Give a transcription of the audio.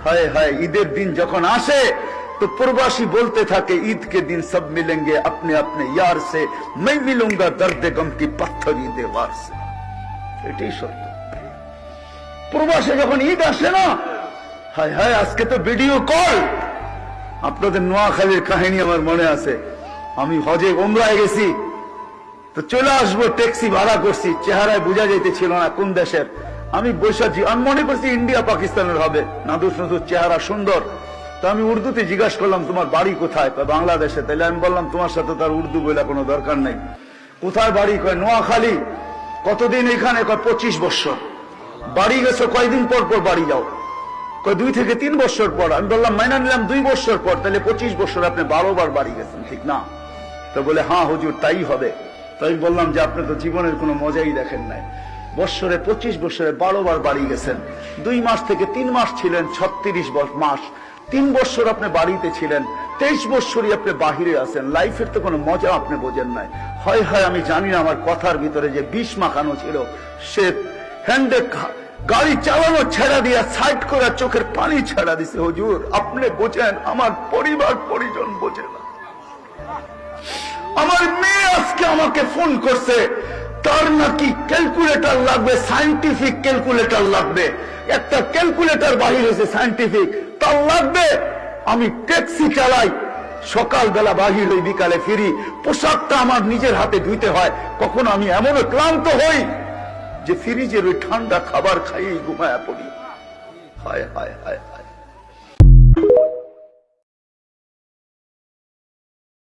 हाय हाय ईদের दिन যখন আসে तो प्रवासी बोलते था कि ईद के दिन सब मिलेंगे अपने अपने यार से, मैं मिलूंगा दर्द गम की पत्थरी दीवार से। এটাই সত্য। প্রবাসে যখন ঈদ আসে না, হায় হায় আজকে তো ভিডিও কল। আপনাদের নোয়াখালীর কাহিনী আমার মনে আছে। আমি হজে ওমরায় গেছি, তো চলে আসবো, ট্যাক্সি ভাড়া করছি, চেহারায় বোঝা যাইতেছিল না কোন দেশের। আমি বৈশাখী, আমি মনে করছি ইন্ডিয়া পাকিস্তানের হবে, নাদুস নাদুস চেহারা সুন্দর। তো আমি উর্দুতে জিজ্ঞাসা করলাম তোমার বাড়ি কোথায়? বাংলাদেশে। তাইলে আমি বললাম তোমার সাথে তার উর্দু বলে কোনো দরকার নেই। কোথায় বাড়ি? কয় নোয়াখালী। কতদিন এখানে? কয় 25 বছর। বাড়ি গেছো কয়দিন পর পর বাড়ি যাও? কয় 2 থেকে 3 বছর পর। আমি বললাম মাইনা নিলাম 2 বছর পর, তাহলে 25 বছর আপনি 12 বার বাড়ি গেছেন, ঠিক না? তো বলে হ্যাঁ হুজুর তাই হবে। তো আমি বললাম যে আপনি তো জীবনের কোনো মজাই দেখেন নাই। বছরে 25 বছরে 12 বার বাড়ি গেছেন। 2 মাস থেকে 3 মাস ছিলেন, 36 মাস। 3 বছর আপনি বাড়িতে ছিলেন, 23 বছরই আপনি বাহিরে আছেন। লাইফের তো কোনো মজা আপনি বোঝেন নাই। হয় হয় আমি জানি না আমার কথার ভিতরে যে বিষ মাখানো ছিল। সে হ্যান্ডে গাড়ি চালানো ছেড়া দিয়া সাইড করে চোখের পানি ছেড়া দিছে। হুজুর আপনি বোঝেন, আমার পরিবার পরিজন বোঝে না। আমার মেয়ে আজকে আমাকে ফোন করছে, তার নাকি ক্যালকুলেটর লাগবে, সায়েন্টিফিক ক্যালকুলেটর লাগবে। একটা ক্যালকুলেটর বাহির হয়েছে সায়েন্টিফিক, তার লাগবে। আমি ট্যাক্সি চালাই, সকালবেলা বাহির হই, বিকালে ফিরি, পোশাকটা আমার নিজের হাতে ধুইতে হয়। কখনো আমি এমনও ক্লান্ত হই যে ফ্রিজের ওই ঠান্ডা খাবার খাইয়েই ঘুমায়া পড়ি। হায় হায় হায় হায়।